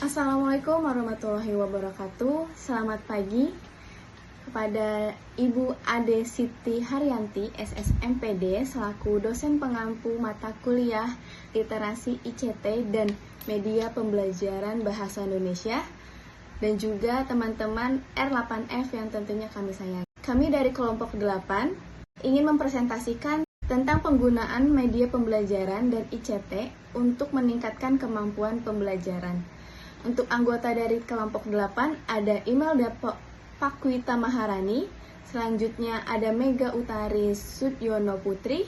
Assalamualaikum warahmatullahi wabarakatuh. Selamat pagi kepada Ibu Ade Siti Haryanti, SSMPD, selaku dosen pengampu mata kuliah Literasi ICT dan Media Pembelajaran Bahasa Indonesia, dan juga teman-teman R8F yang tentunya kami sayangi. Kami dari kelompok 8 ingin mempresentasikan tentang penggunaan media pembelajaran dan ICT untuk meningkatkan kemampuan pembelajaran. Untuk anggota dari kelompok 8 ada Imelda Pakwita Maharani, selanjutnya ada Mega Utari Sudyono Putri,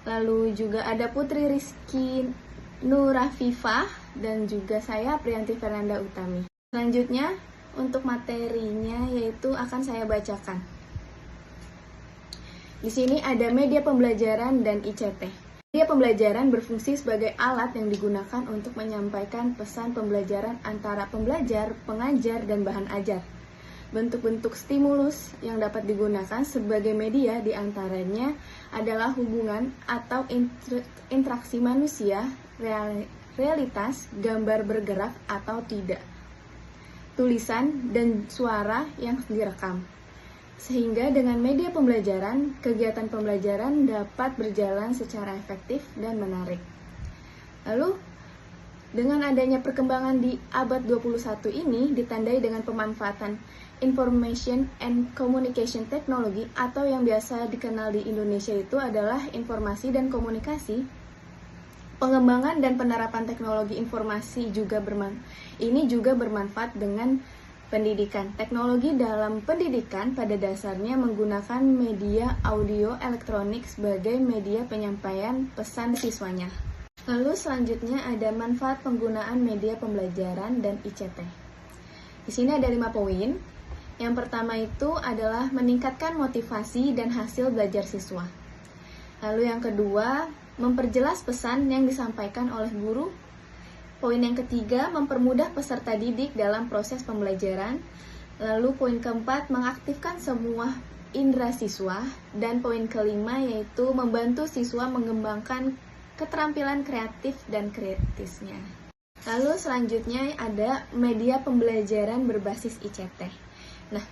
lalu juga ada Putri Rizky Nurafifah, dan juga saya Priyanti Fernanda Utami. Selanjutnya untuk materinya yaitu akan saya bacakan. Di sini ada media pembelajaran dan ICT. Media pembelajaran berfungsi sebagai alat yang digunakan untuk menyampaikan pesan pembelajaran antara pembelajar, pengajar, dan bahan ajar. Bentuk-bentuk stimulus yang dapat digunakan sebagai media diantaranya adalah hubungan atau interaksi manusia, realitas, gambar bergerak atau tidak, tulisan, dan suara yang direkam. Sehingga dengan media pembelajaran, kegiatan pembelajaran dapat berjalan secara efektif dan menarik. Lalu, dengan adanya perkembangan di abad 21 ini ditandai dengan pemanfaatan Information and Communication Technology, atau yang biasa dikenal di Indonesia itu adalah informasi dan komunikasi. Pengembangan dan penerapan teknologi informasi juga bermanfaat dengan pendidikan. Teknologi dalam pendidikan pada dasarnya menggunakan media audio elektronik sebagai media penyampaian pesan siswanya. Lalu selanjutnya ada manfaat penggunaan media pembelajaran dan ICT. Di sini ada 5 poin. Yang pertama itu adalah meningkatkan motivasi dan hasil belajar siswa. Lalu yang kedua, memperjelas pesan yang disampaikan oleh guru. Poin yang ketiga, mempermudah peserta didik dalam proses pembelajaran. Lalu poin keempat, mengaktifkan semua indera siswa. Dan poin kelima yaitu membantu siswa mengembangkan keterampilan kreatif dan kritisnya. Lalu selanjutnya ada media pembelajaran berbasis ICT. Nah,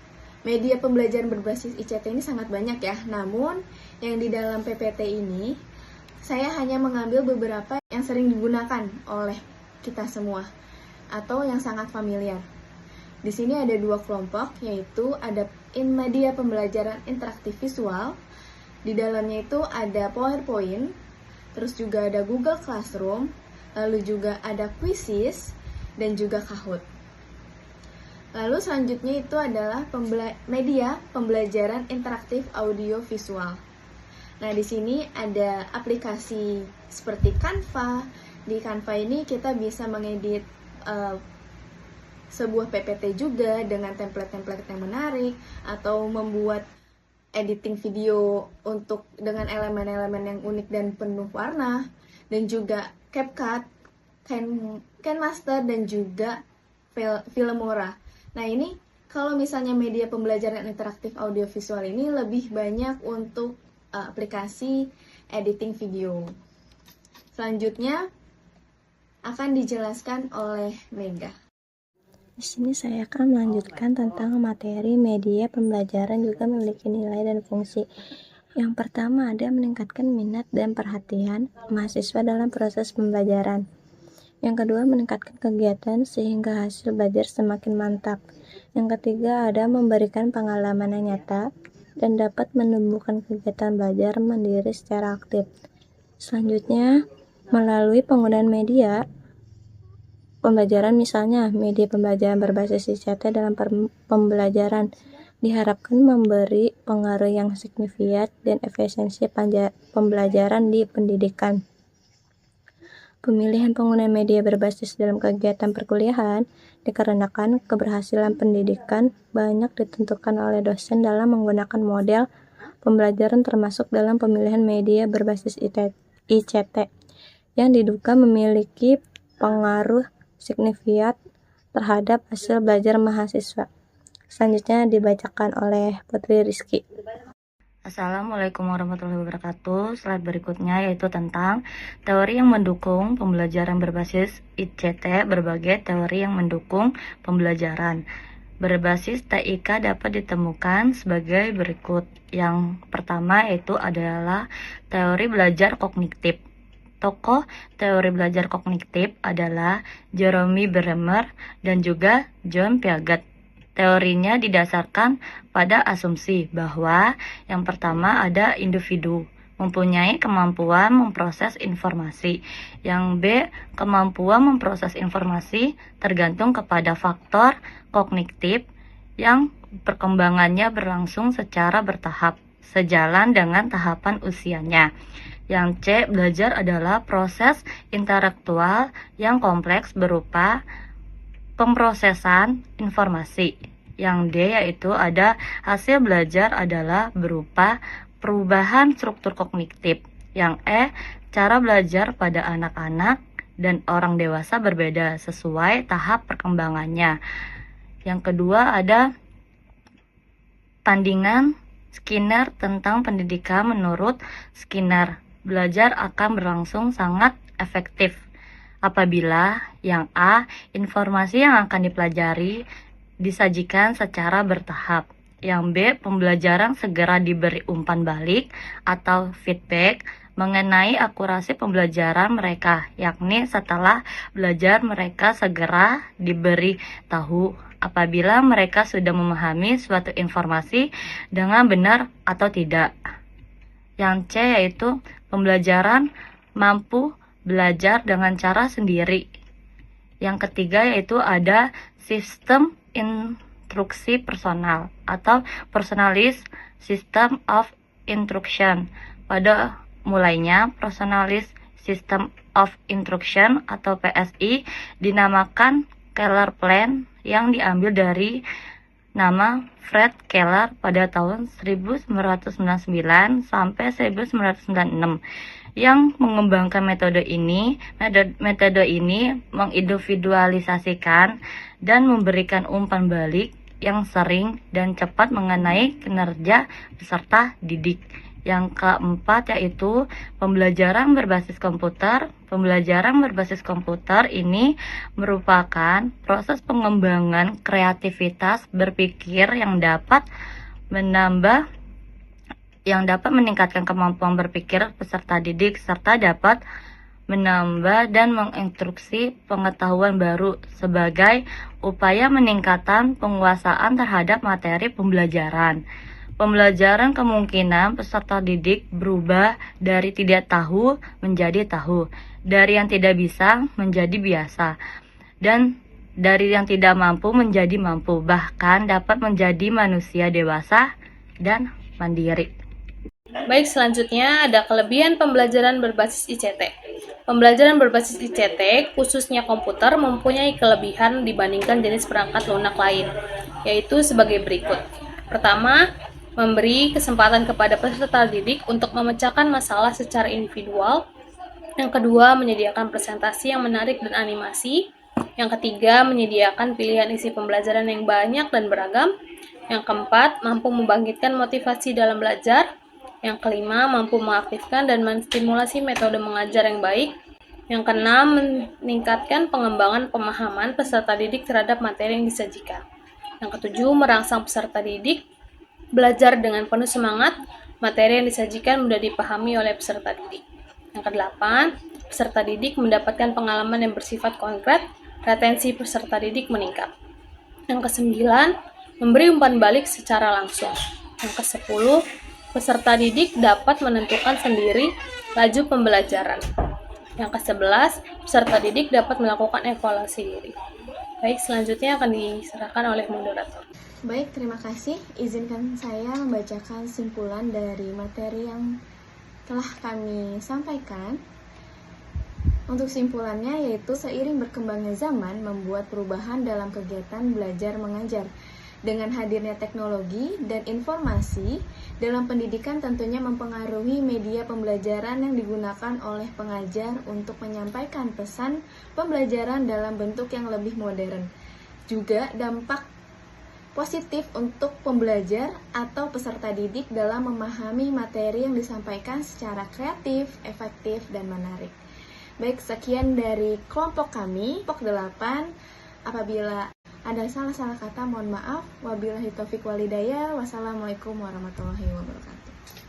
media pembelajaran berbasis ICT ini sangat banyak ya. Namun, yang di dalam PPT ini, saya hanya mengambil beberapa yang sering digunakan oleh kita semua atau yang sangat familiar. Di sini ada 2 kelompok, yaitu ada media pembelajaran interaktif visual. Di dalamnya itu ada PowerPoint, terus juga ada Google Classroom, lalu juga ada Quizzes dan juga Kahoot. Lalu selanjutnya itu adalah media pembelajaran interaktif audio visual. Nah, di sini ada aplikasi seperti Canva. Di Canva ini kita bisa mengedit sebuah PPT juga dengan template-template yang menarik, atau membuat editing video dengan elemen-elemen yang unik dan penuh warna, dan juga CapCut, KineMaster, dan juga Filmora. Nah, ini kalau misalnya media pembelajaran interaktif audiovisual ini lebih banyak untuk aplikasi editing video. Selanjutnya akan dijelaskan oleh Mega. Di sini saya akan melanjutkan tentang materi media pembelajaran juga memiliki nilai dan fungsi. Yang pertama ada meningkatkan minat dan perhatian mahasiswa dalam proses pembelajaran. Yang kedua, meningkatkan kegiatan sehingga hasil belajar semakin mantap. Yang ketiga, ada memberikan pengalaman yang nyata dan dapat menumbuhkan kegiatan belajar mandiri secara aktif. Selanjutnya, melalui penggunaan media pembelajaran, misalnya media pembelajaran berbasis ICT dalam pembelajaran, diharapkan memberi pengaruh yang signifikan dan efisiensi pembelajaran di pendidikan. Pemilihan penggunaan media berbasis dalam kegiatan perkuliahan dikarenakan keberhasilan pendidikan banyak ditentukan oleh dosen dalam menggunakan model pembelajaran, termasuk dalam pemilihan media berbasis ICT yang diduga memiliki pengaruh signifikan terhadap hasil belajar mahasiswa. Selanjutnya dibacakan oleh Putri Rizky. Assalamualaikum warahmatullahi wabarakatuh. Slide berikutnya yaitu tentang teori yang mendukung pembelajaran berbasis ICT. Berbagai teori yang mendukung pembelajaran berbasis TIK dapat ditemukan sebagai berikut. Yang pertama yaitu adalah teori belajar kognitif. Tokoh teori belajar kognitif adalah Jerome Brenner dan juga John Piaget. Teorinya didasarkan pada asumsi bahwa yang pertama ada individu mempunyai kemampuan memproses informasi. Yang B, kemampuan memproses informasi tergantung kepada faktor kognitif yang perkembangannya berlangsung secara bertahap, sejalan dengan tahapan usianya. Yang C, belajar adalah proses intelektual yang kompleks berupa pemrosesan informasi. Yang D yaitu ada hasil belajar adalah berupa perubahan struktur kognitif. Yang E, cara belajar pada anak-anak dan orang dewasa berbeda sesuai tahap perkembangannya. Yang kedua ada tandingan Skinner tentang pendidikan. Menurut Skinner, belajar akan berlangsung sangat efektif apabila yang A, informasi yang akan dipelajari disajikan secara bertahap. Yang B, pembelajaran segera diberi umpan balik atau feedback mengenai akurasi pembelajaran mereka, yakni setelah belajar mereka segera diberi tahu apabila mereka sudah memahami suatu informasi dengan benar atau tidak. Yang C yaitu pembelajaran mampu belajar dengan cara sendiri. Yang ketiga yaitu ada sistem instruksi personal atau personalized system of instruction. Pada mulainya personalized system of instruction atau PSI dinamakan Keller Plan yang diambil dari nama Fred Keller pada tahun 1999 sampai 1996. Yang mengembangkan metode ini mengindividualisasikan dan memberikan umpan balik yang sering dan cepat mengenai kinerja peserta didik. Yang keempat yaitu pembelajaran berbasis komputer. Pembelajaran berbasis komputer ini merupakan proses pengembangan kreativitas berpikir yang dapat meningkatkan kemampuan berpikir peserta didik serta dapat menambah dan menginstruksi pengetahuan baru sebagai upaya meningkatkan penguasaan terhadap materi pembelajaran. Pembelajaran kemungkinan peserta didik berubah dari tidak tahu menjadi tahu, dari yang tidak bisa menjadi biasa, dan dari yang tidak mampu menjadi mampu, bahkan dapat menjadi manusia dewasa dan mandiri. Baik, selanjutnya ada kelebihan pembelajaran berbasis ICT. Pembelajaran berbasis ICT, khususnya komputer, mempunyai kelebihan dibandingkan jenis perangkat lunak lain, yaitu sebagai berikut. Pertama, memberi kesempatan kepada peserta didik untuk memecahkan masalah secara individual. Yang kedua, menyediakan presentasi yang menarik dan animasi. Yang ketiga, menyediakan pilihan isi pembelajaran yang banyak dan beragam. Yang keempat, mampu membangkitkan motivasi dalam belajar. Yang kelima, mampu mengaktifkan dan menstimulasi metode mengajar yang baik. Yang keenam, meningkatkan pengembangan pemahaman peserta didik terhadap materi yang disajikan. Yang ketujuh, merangsang peserta didik belajar dengan penuh semangat, materi yang disajikan mudah dipahami oleh peserta didik. Yang kedelapan, peserta didik mendapatkan pengalaman yang bersifat konkret, retensi peserta didik meningkat. Yang kesembilan, memberi umpan balik secara langsung. Yang kesepuluh, peserta didik dapat menentukan sendiri laju pembelajaran. Yang ke-11, peserta didik dapat melakukan evaluasi diri. Baik, selanjutnya akan diserahkan oleh moderator. Baik, terima kasih. Izinkan saya membacakan simpulan dari materi yang telah kami sampaikan. Untuk simpulannya yaitu seiring berkembangnya zaman membuat perubahan dalam kegiatan belajar mengajar. Dengan hadirnya teknologi dan informasi dalam pendidikan tentunya mempengaruhi media pembelajaran yang digunakan oleh pengajar untuk menyampaikan pesan pembelajaran dalam bentuk yang lebih modern. Juga dampak positif untuk pembelajar atau peserta didik dalam memahami materi yang disampaikan secara kreatif, efektif, dan menarik. Baik, sekian dari kelompok kami, kelompok 8. Apabila ada salah-salah kata, mohon maaf. Wabillahi taufiq walhidayah. Wassalamualaikum warahmatullahi wabarakatuh.